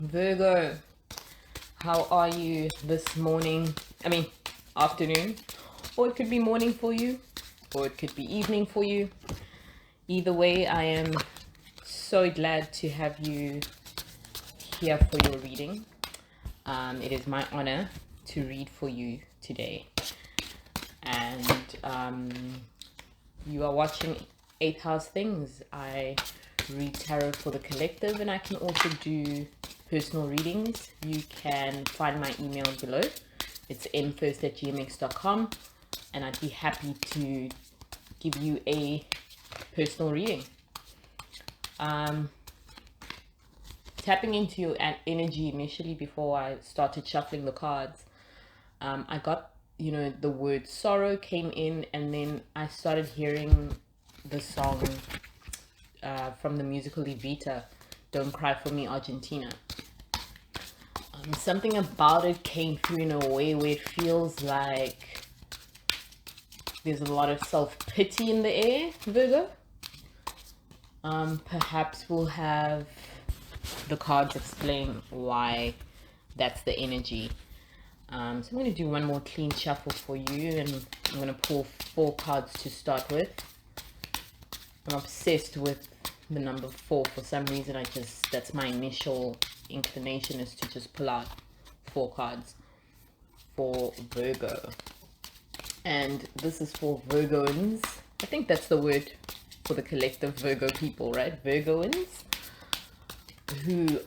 Virgo, how are you this morning? Afternoon. Or it could be morning for you, or it could be evening for you. Either way, I am so glad to have you here for your reading. It is my honor to read for you today. And you are watching 8th House Things. I read tarot for the collective, and I can also do personal readings. You can find my email below. It's mfirst@gmx.com, and I'd be happy to give you a personal reading. Tapping into your energy initially before I started shuffling the cards, I got, the word sorrow came in, and then I started hearing the song from the musical Evita, Don't Cry For Me, Argentina. Something about it came through in a way where it feels like there's a lot of self-pity in the air, Virgo. Perhaps we'll have the cards explain why that's the energy. So I'm going to do one more clean shuffle for you, and I'm going to pull 4 cards to start with. I'm obsessed with the number 4 for some reason. That's my initial inclination, is to just pull out 4 cards for Virgo. And this is for Virgoans. I think that's the word for the collective Virgo people, right? Virgoans who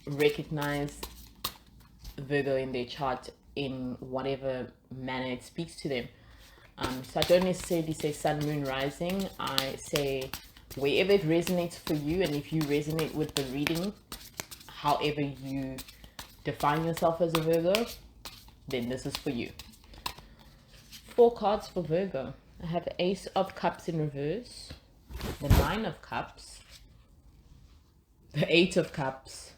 recognize Virgo in their chart in whatever manner it speaks to them. So I don't necessarily say sun, moon, rising. I say wherever it resonates for you, and if you resonate with the reading, however you define yourself as a Virgo, then this is for you. 4 cards for Virgo. I have the Ace of Cups in reverse, the 9 of Cups, the 8 of Cups,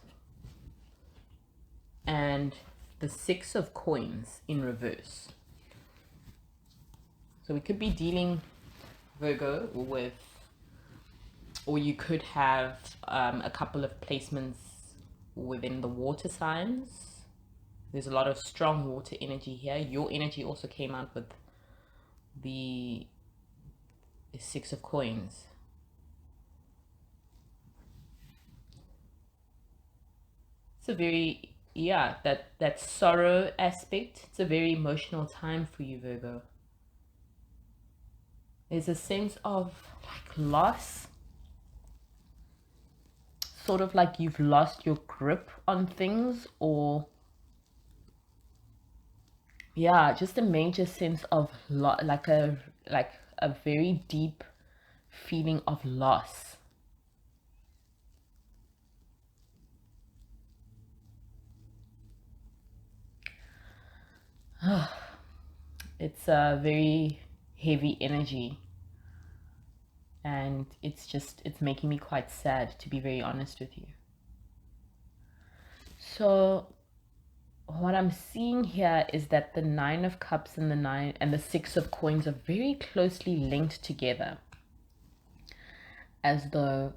and the 6 of Coins in reverse. So we could be dealing, Virgo, with, or you could have a couple of placements within the water signs. There's a lot of strong water energy here. Your energy also came out with the 6 of Coins. It's a very, that sorrow aspect. It's a very emotional time for you, Virgo. There's a sense of like loss, sort of like you've lost your grip on things, or just a major sense of like a very deep feeling of loss. It's a very heavy energy, and it's making me quite sad, to be very honest with you. So what I'm seeing here is that the 9 of Cups and the 6 of Coins are very closely linked together, as though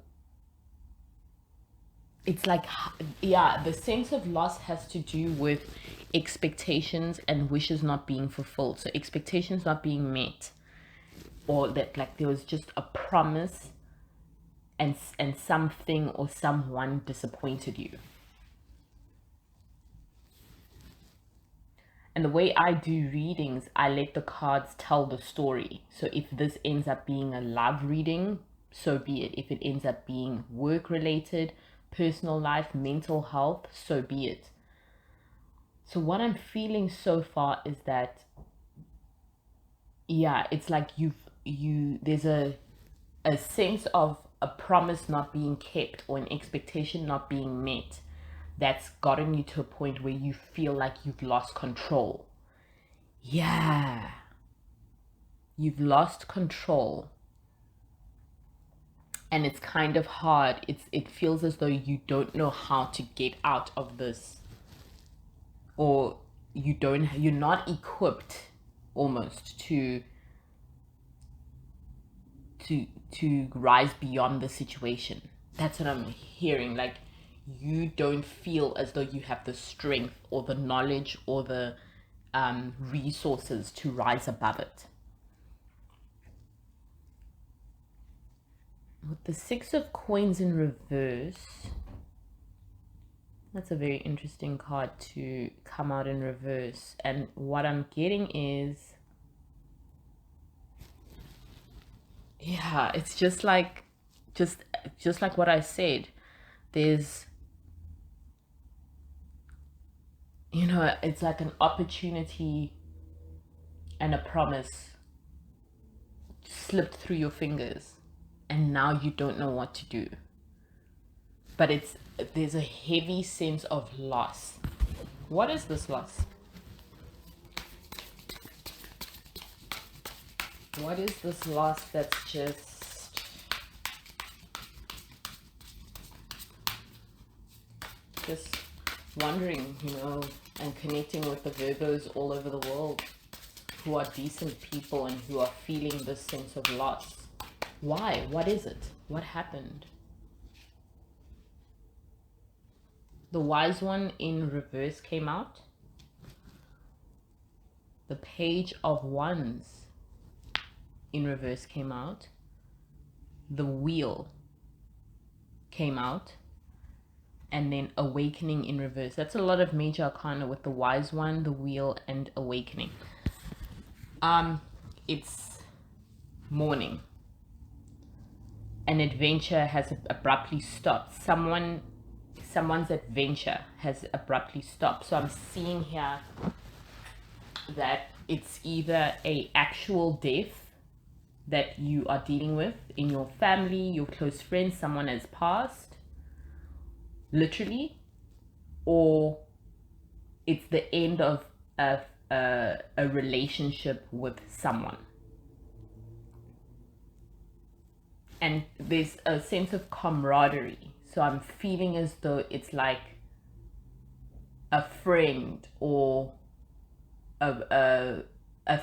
it's like, the sense of loss has to do with expectations and wishes not being fulfilled. So expectations not being met, or that like there was just a promise and something or someone disappointed you. And the way I do readings, I let the cards tell the story. So if this ends up being a love reading, so be it. If it ends up being work related, personal life, mental health, so be it. So what I'm feeling so far is that, it's like there's a sense of a promise not being kept, or an expectation not being met, that's gotten you to a point where you feel like you've lost control. You've lost control. And it's kind of hard. It feels as though you don't know how to get out of this, or you're not equipped almost to rise beyond the situation. That's what I'm hearing. Like, you don't feel as though you have the strength or the knowledge or the resources to rise above it. With the Six of Coins in reverse, that's a very interesting card to come out in reverse. And what I'm getting is, yeah, it's just like what I said. There's, you know, it's like an opportunity and a promise slipped through your fingers, and now you don't know what to do. But there's a heavy sense of loss. What is this loss? What is this loss that's just wondering, you know, and connecting with the Virgos all over the world who are decent people and who are feeling this sense of loss. Why? What is it? What happened? The Wise One in reverse came out. The Page of Wands in reverse came out. The Wheel came out. And then Awakening in reverse. That's a lot of major arcana with the Wise One, the Wheel, and Awakening. It's mourning. An adventure has abruptly stopped. Someone's adventure has abruptly stopped. So I'm seeing here that it's either a actual death that you are dealing with in your family, your close friends, someone has passed, literally, or it's the end of a relationship with someone. And there's a sense of camaraderie. So I'm feeling as though it's like a friend or a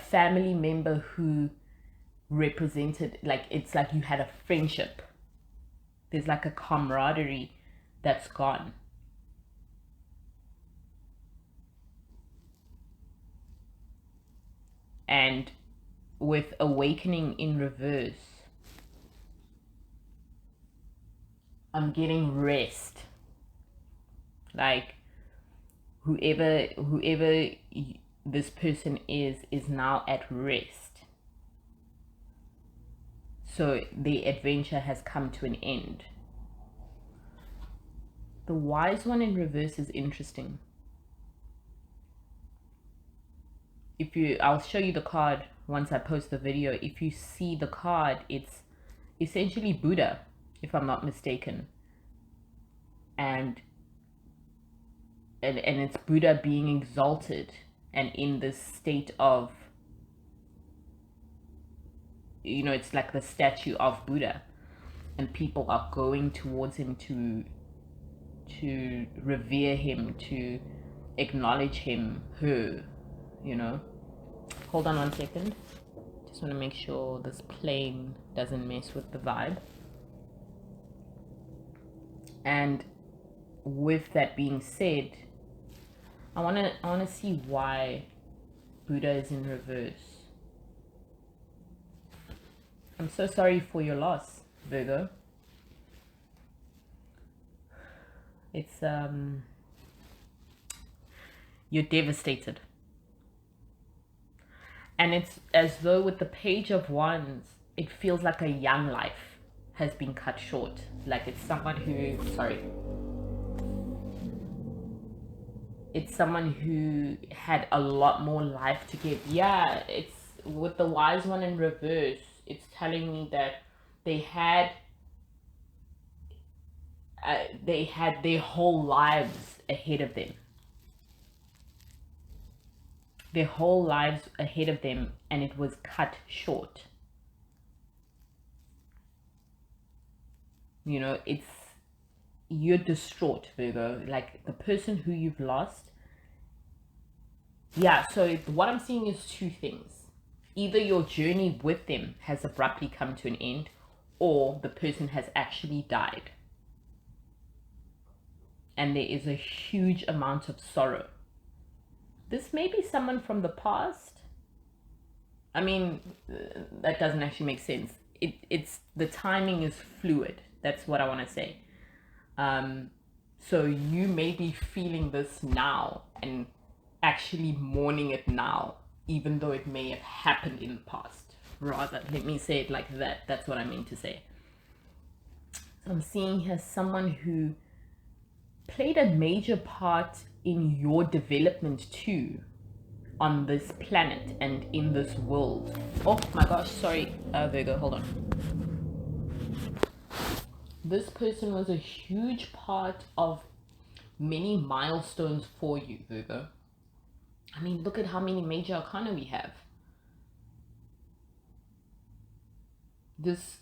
family member who represented, like, it's like you had a friendship. There's like a camaraderie that's gone. And with Awakening in reverse, I'm getting rest. Like, whoever this person is now at rest. So the adventure has come to an end. The Wise One in reverse is interesting. I'll show you the card once I post the video. If you see the card, it's essentially Buddha, if I'm not mistaken. And it's Buddha being exalted and in this state of, you know, it's like the statue of Buddha, and people are going towards him to revere him, to acknowledge him, her, you know. Hold on 1 second. Just want to make sure this plane doesn't mess with the vibe. And with that being said, I want to see why Buddha is in reverse. I'm so sorry for your loss, Virgo. It's you're devastated. And it's as though with the Page of Wands, it feels like a young life has been cut short. Like it's someone who, it's someone who had a lot more life to give. Yeah, it's with the Wise One in reverse, it's telling me that they had their whole lives ahead of them. Their whole lives ahead of them, and it was cut short. You know, you're distraught, Virgo. Like the person who you've lost. Yeah, so what I'm seeing is two things. Either your journey with them has abruptly come to an end, or the person has actually died. and there is a huge amount of sorrow. This may be someone from the past. I mean, that doesn't actually make sense. It's the timing is fluid. That's what I want to say. So you may be feeling this now and actually mourning it now, even though it may have happened in the past. Rather, let me say it like that. That's what I mean to say. So I'm seeing here someone who played a major part in your development too, on this planet and in this world. Oh my gosh, sorry, Virgo, hold on. This person was a huge part of many milestones for you, Virgo. I mean, look at how many major arcana we have. This,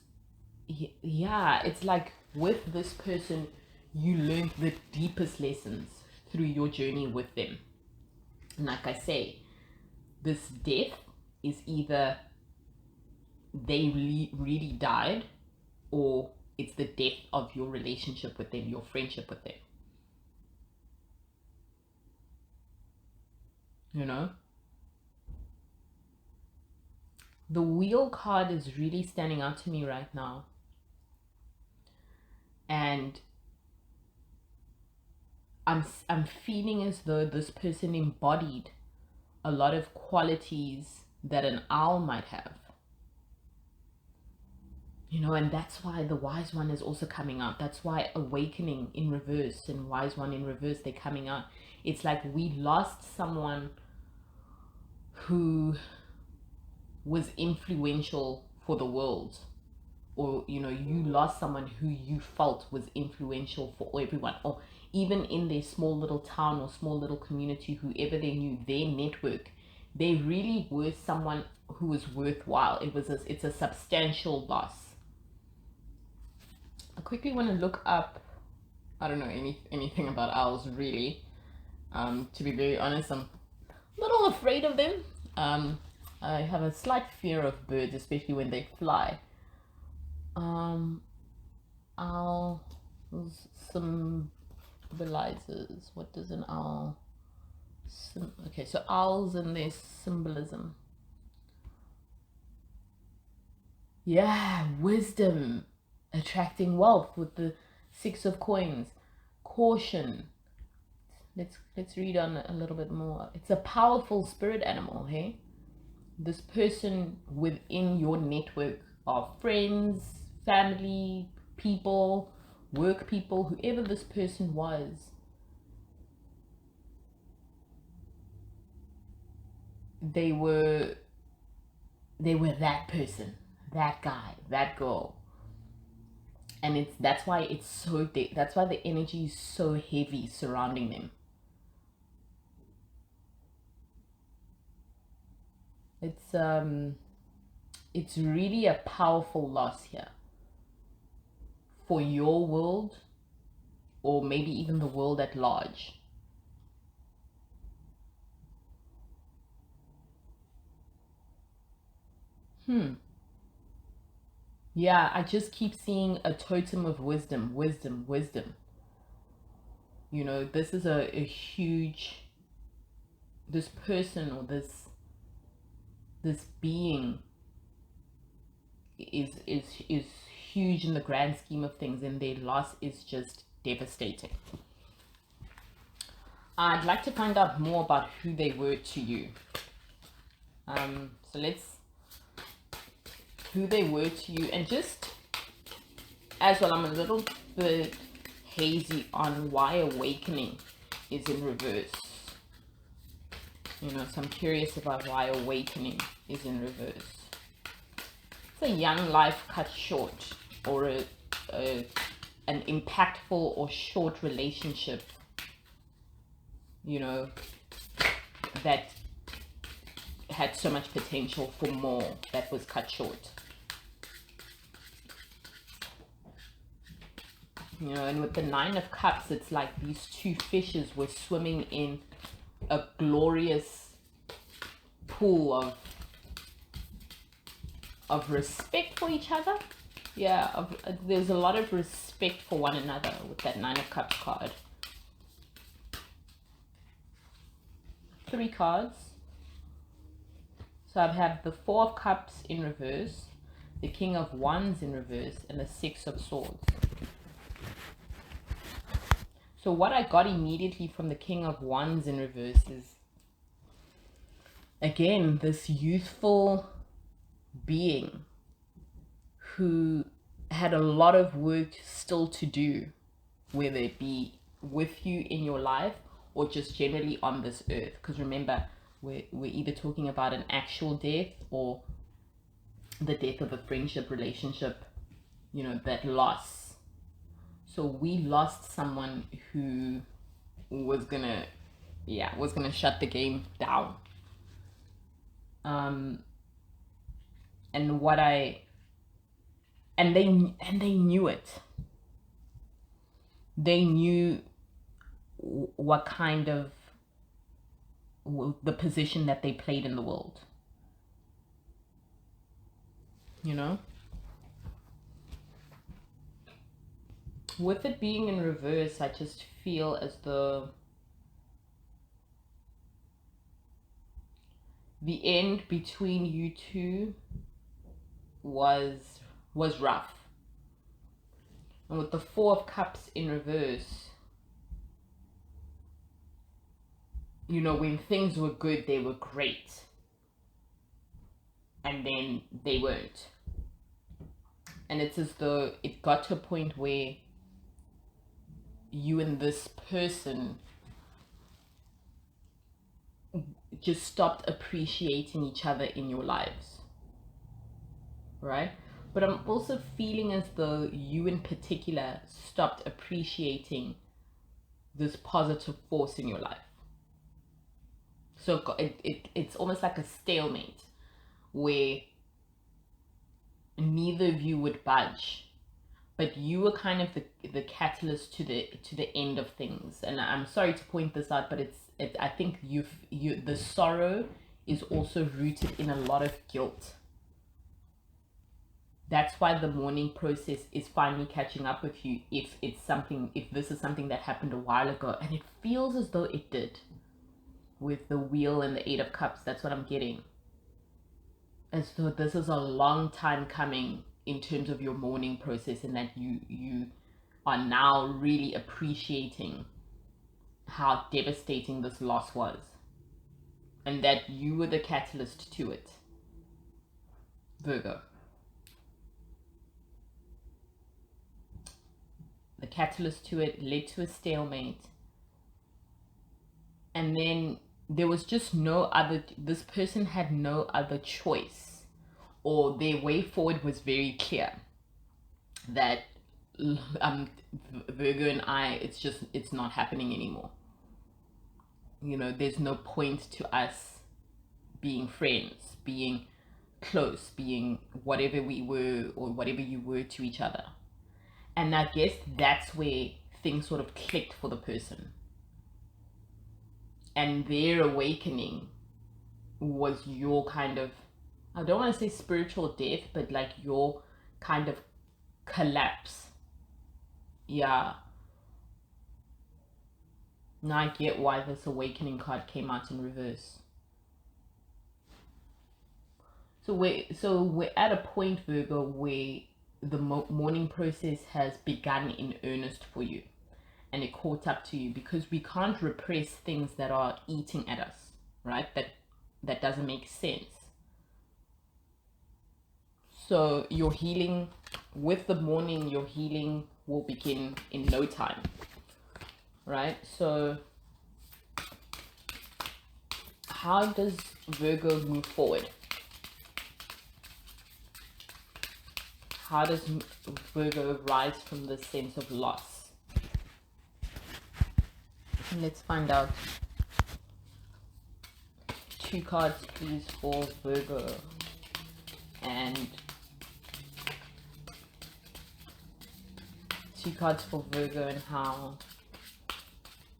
yeah, it's like with this person, you learned the deepest lessons through your journey with them. And like I say, this death is either they really died, or it's the death of your relationship with them, your friendship with them. You know? The Wheel card is really standing out to me right now. And I'm feeling as though this person embodied a lot of qualities that an owl might have. You know, and that's why the Wise One is also coming out. That's why Awakening in reverse and Wise One in reverse, they're coming out. It's like we lost someone who was influential for the world. Or, you know, you lost someone who you felt was influential for everyone. Or even in their small little town or small little community, whoever they knew, their network, they really were someone who was worthwhile. It's a substantial loss. I quickly want to look up, I don't know anything about owls really. To be very honest, I'm a little afraid of them. I have a slight fear of birds, especially when they fly. Owl symbolizes. What does an owl? Okay, so owls and their symbolism. Yeah, wisdom, attracting wealth with the Six of Coins, caution. Let's read on a little bit more. It's a powerful spirit animal, hey? This person within your network of friends, family, people, work people, whoever this person was, they were that person, that guy, that girl. And that's why the energy is so heavy surrounding them. It's really a powerful loss here for your world, or maybe even the world at large. Yeah, I just keep seeing a totem of wisdom. You know, this is a huge, this person or this being is huge in the grand scheme of things, and their loss is just devastating. I'd like to find out more about who they were to you. So who they were to you, and just as well, I'm a little bit hazy on why Awakening is in reverse. You know, so I'm curious about why Awakening is in reverse. It's a young life cut short, or an impactful or short relationship, you know, that had so much potential for more, that was cut short. You know, and with the Nine of Cups, it's like these two fishes were swimming in a glorious pool of respect for each other. Yeah, there's a lot of respect for one another with that Nine of Cups card. 3 cards. So I have the 4 of Cups in reverse, the King of Wands in reverse, and the 6 of Swords. So what I got immediately from the King of Wands in reverse is, again, this youthful being who had a lot of work still to do, whether it be with you in your life or just generally on this earth. Because remember, we're either talking about an actual death or the death of a friendship, relationship, you know, that loss. So we lost someone who was gonna shut the game down. And they knew it. They knew what kind of the position that they played in the world, you know. With it being in reverse, I just feel as though the end between you two was rough. And with the 4 of Cups in reverse, you know, when things were good, they were great. And then they weren't. And it's as though it got to a point where you and this person just stopped appreciating each other in your lives. Right? But I'm also feeling as though you in particular stopped appreciating this positive force in your life. So it's almost like a stalemate where neither of you would budge, but you were kind of the catalyst to the end of things. And I'm sorry to point this out, but I think the sorrow is also rooted in a lot of guilt. That's why the mourning process is finally catching up with you, if this is something that happened a while ago, and it feels as though it did with the Wheel and the 8 of Cups. That's what I'm getting. As though this is a long time coming in terms of your mourning process, and that you are now really appreciating how devastating this loss was, and that you were the catalyst to it, Virgo. The catalyst to it led to a stalemate, and then there was just this person had no other choice, or their way forward was very clear, that Virgo and I, it's not happening anymore. You know, there's no point to us being friends, being close, being whatever we were or whatever you were to each other. And I guess that's where things sort of clicked for the person. And their awakening was your kind of, I don't want to say spiritual death, but like your kind of collapse. Yeah. Now I get why this awakening card came out in reverse. So we're at a point, Virgo, where the mourning process has begun in earnest for you, and it caught up to you, because we can't repress things that are eating at us, right? That doesn't make sense. So your healing, with the mourning, your healing will begin in no time, right? So how does Virgo move forward? How does Virgo rise from this sense of loss? Let's find out. 2 cards, please, for Virgo. And 2 cards for Virgo and how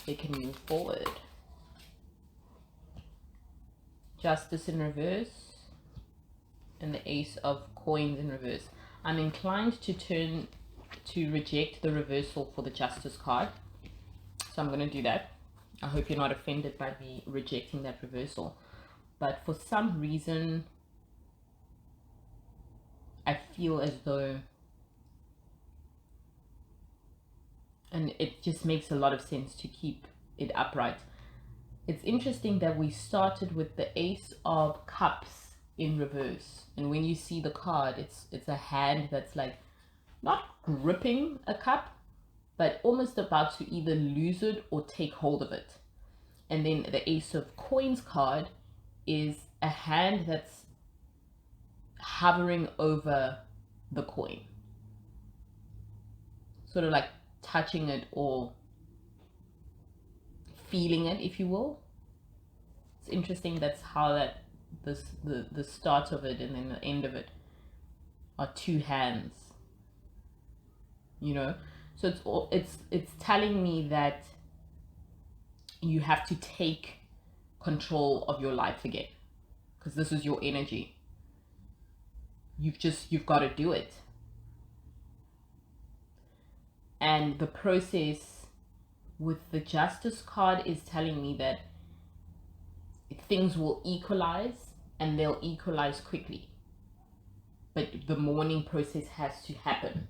they can move forward. Justice in reverse and the Ace of Coins in reverse. I'm inclined to reject the reversal for the Justice card, so I'm going to do that. I hope you're not offended by me rejecting that reversal. But for some reason, I feel as though, and it just makes a lot of sense to keep it upright. It's interesting that we started with the Ace of Cups in reverse. And when you see the card, it's a hand that's like not gripping a cup, but almost about to either lose it or take hold of it. And then the Ace of Coins card is a hand that's hovering over the coin, sort of like touching it or feeling it, if you will. It's interesting that's how that the start of it and then the end of it are two hands, you know. So it's telling me that you have to take control of your life again, because this is your energy. You've got to do it. And the process with the Justice card is telling me that things will equalize, and they'll equalize quickly. But the mourning process has to happen.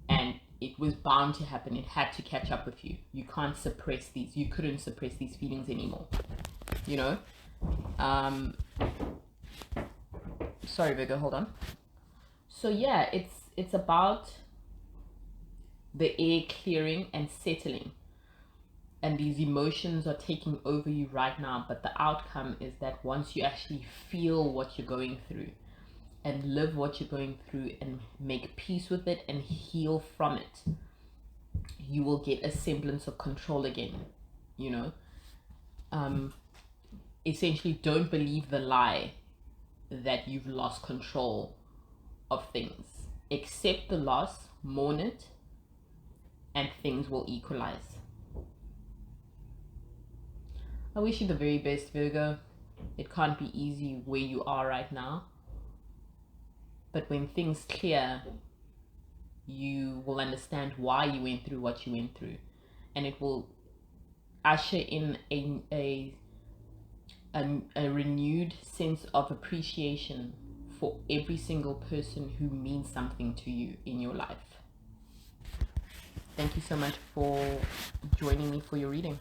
And it was bound to happen. It had to catch up with you. You can't suppress these. You couldn't suppress these feelings anymore. You know? Sorry, Virgo, hold on. So yeah, it's about the air clearing and settling. And these emotions are taking over you right now. But the outcome is that once you actually feel what you're going through and live what you're going through and make peace with it and heal from it, you will get a semblance of control again, you know. Essentially, don't believe the lie that you've lost control of things. Accept the loss, mourn it, and things will equalize. I wish you the very best, Virgo. It can't be easy where you are right now. But when things clear, you will understand why you went through what you went through. And it will usher in a renewed sense of appreciation for every single person who means something to you in your life. Thank you so much for joining me for your reading.